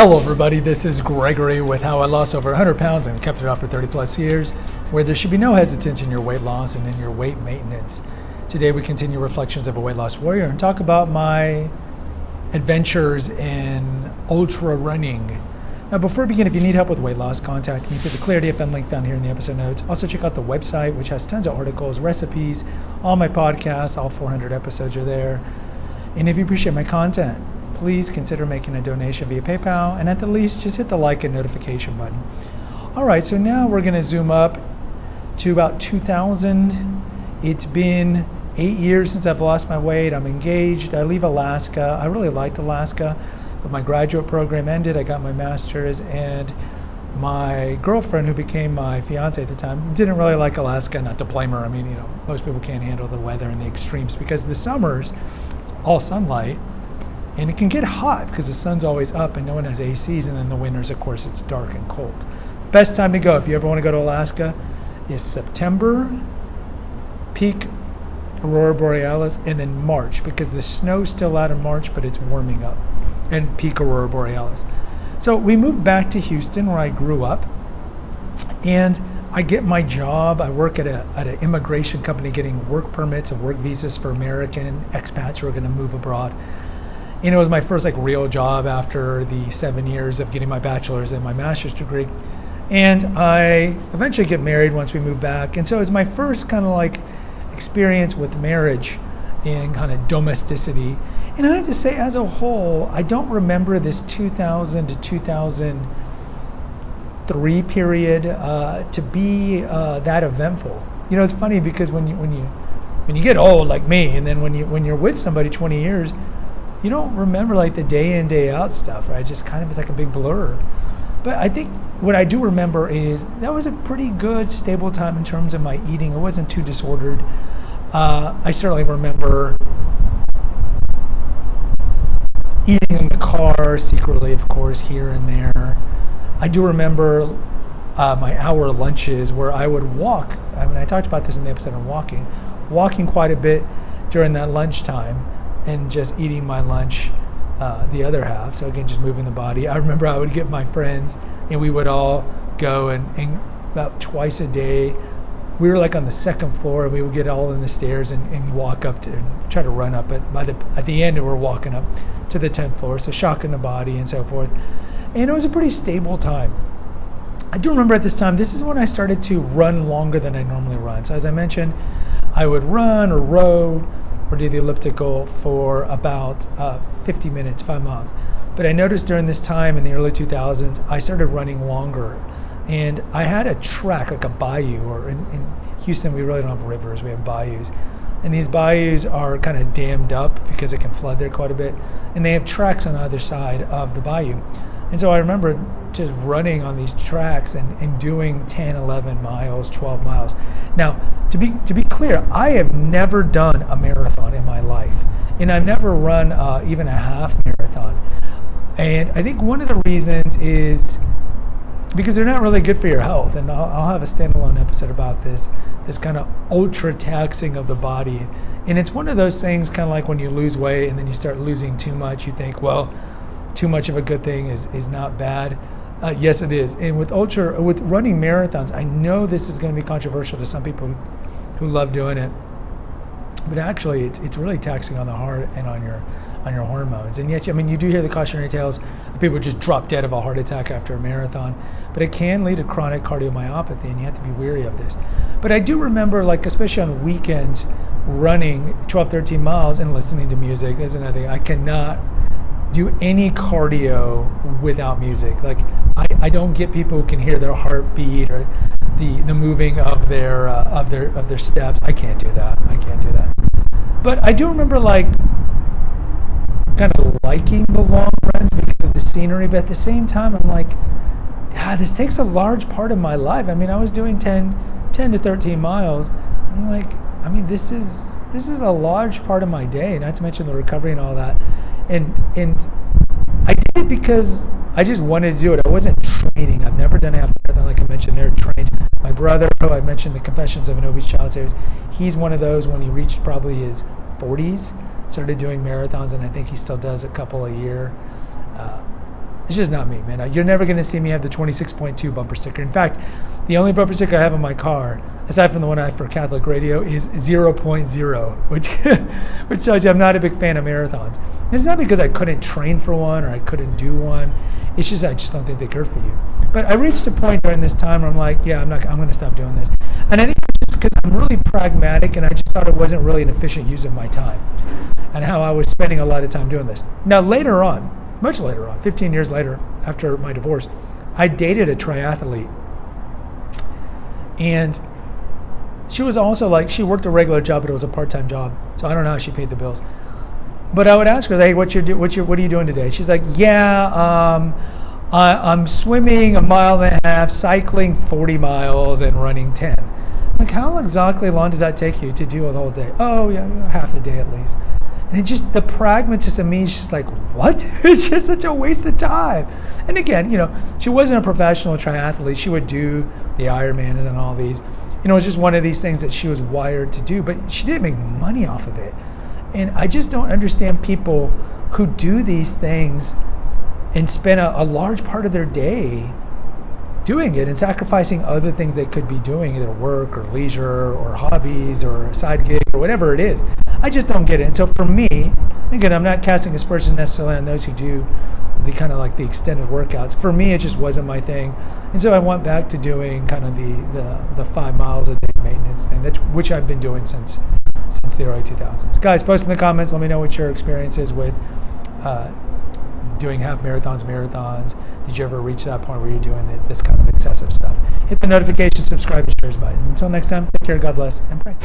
Hello everybody, this is Gregory with how I lost over 100 pounds and kept it off for 30 plus years, where there should be no hesitance in your weight loss and in your weight maintenance. Today we continue Reflections of a Weight Loss Warrior and talk about my adventures in ultra running. Now before we begin, if you need help with weight loss, contact me through the Clarity FM link found here in the episode notes. Also check out the website, which has tons of articles, recipes, all my podcasts, all 400 episodes are there. And if you appreciate my content, please consider making a donation via PayPal, and at the least, just hit the like and notification button. All right, so now we're gonna zoom up to about 2000. It's been 8 years since I've lost my weight. I'm engaged. I leave Alaska. I really liked Alaska, but my graduate program ended. I got my master's, and my girlfriend, who became my fiance at the time, didn't really like Alaska. Not to blame her. I mean, most people can't handle the weather and the extremes because the summers, it's all sunlight. And it can get hot because the sun's always up and no one has ACs, and then the winters, of course, it's dark and cold. Best time to go if you ever want to go to Alaska is September, peak Aurora Borealis, and then March, because the snow's still out in March, but it's warming up, and peak Aurora Borealis. So we moved back to Houston, where I grew up, and I get my job. I work at an immigration company getting work permits and work visas for American expats who are going to move abroad. It was my first real job after the 7 years of getting my bachelor's and my master's degree. And I eventually get married once we move back. And so it was my first kind of experience with marriage and kind of domesticity. And I have to say, as a whole, I don't remember this 2000 to 2003 period to be that eventful. It's funny because when you get old like me, and then when you're with somebody 20 years, you don't remember the day in, day out stuff, right? Just kind of it's like a big blur. But I think what I do remember is that was a pretty good, stable time in terms of my eating. It wasn't too disordered. I certainly remember eating in the car secretly, of course, here and there. I do remember my hour lunches where I would walk. I mean, I talked about this in the episode on walking quite a bit during that lunchtime, and just eating my lunch the other half. So again, just moving the body. I remember I would get my friends and we would all go and about twice a day, we were on the second floor, and we would get all in the stairs and walk up to, and try to run up. But at the end, we're walking up to the 10th floor, so shocking the body and so forth. And it was a pretty stable time. I do remember at this time, this is when I started to run longer than I normally run. So as I mentioned, I would run or row or do the elliptical for about 50 minutes, 5 miles. But I noticed during this time in the early 2000s, I started running longer. And I had a track, like a bayou, or in Houston, we really don't have rivers, we have bayous. And these bayous are kind of dammed up because it can flood there quite a bit. And they have tracks on either side of the bayou. And so I remember just running on these tracks and doing 10, 11 miles, 12 miles. Now, to be clear, I have never done a marathon in my life. And I've never run even a half marathon. And I think one of the reasons is because they're not really good for your health. And I'll have a standalone episode about this kind of ultra taxing of the body. And it's one of those things kind of like when you lose weight and then you start losing too much, you think, well, too much of a good thing is not bad. Yes, it is. And with running marathons, I know this is going to be controversial to some people who love doing it, but actually it's really taxing on the heart and on your hormones. And yet, I mean, you do hear the cautionary tales of people just drop dead of a heart attack after a marathon, but it can lead to chronic cardiomyopathy, and you have to be wary of this. But I do remember, especially on weekends, running 12, 13 miles and listening to music. That's another thing. I cannot do any cardio without music. I don't get people who can hear their heartbeat or the moving of their steps. I can't do that. But I do remember kind of liking the long runs because of the scenery, but at the same time I'm this takes a large part of my life. I mean, I was doing 10 to 13 miles. I'm this is a large part of my day, not to mention the recovery and all that. And I did it because I just wanted to do it. I wasn't training. I've never done a half marathon like I mentioned. They're trained. My brother, who I mentioned the Confessions of an Obese Child series, he's one of those when he reached probably his 40s, started doing marathons, and I think he still does a couple a year. It's just not me, man. You're never going to see me have the 26.2 bumper sticker. In fact, the only bumper sticker I have on my car, aside from the one I have for Catholic Radio, is 0.0, which tells you I'm not a big fan of marathons. And it's not because I couldn't train for one or I couldn't do one. It's just I just don't think they're good for you. But I reached a point during this time where I'm like, yeah, I'm going to stop doing this. And I think it's just because I'm really pragmatic, and I just thought it wasn't really an efficient use of my time and how I was spending a lot of time doing this. Now, later on, much later on, 15 years later, after my divorce, I dated a triathlete. And she was also like, she worked a regular job, but it was a part-time job. So I don't know how she paid the bills. But I would ask her, hey, what are you doing today? She's like, yeah, I'm swimming a mile and a half, cycling 40 miles, and running 10. I'm like, how exactly long does that take you to do the whole day? Oh, yeah, half the day at least. And it just, the pragmatism of me is just like, what? It's just such a waste of time. And again, she wasn't a professional triathlete. She would do the Ironmans and all these. It was just one of these things that she was wired to do, but she didn't make money off of it. And I just don't understand people who do these things and spend a large part of their day doing it and sacrificing other things they could be doing, either work or leisure or hobbies or a side gig or whatever it is. I just don't get it. And so for me, again, I'm not casting aspersions necessarily on those who do the kind of like the extended workouts. For me, it just wasn't my thing. And so I went back to doing kind of the 5 miles a day maintenance thing, which I've been doing since the early 2000s. Guys, post in the comments. Let me know what your experience is with doing half marathons. Did you ever reach that point where you're doing this kind of excessive stuff? Hit the notification, subscribe, and shares button. Until next time, take care, God bless, and pray.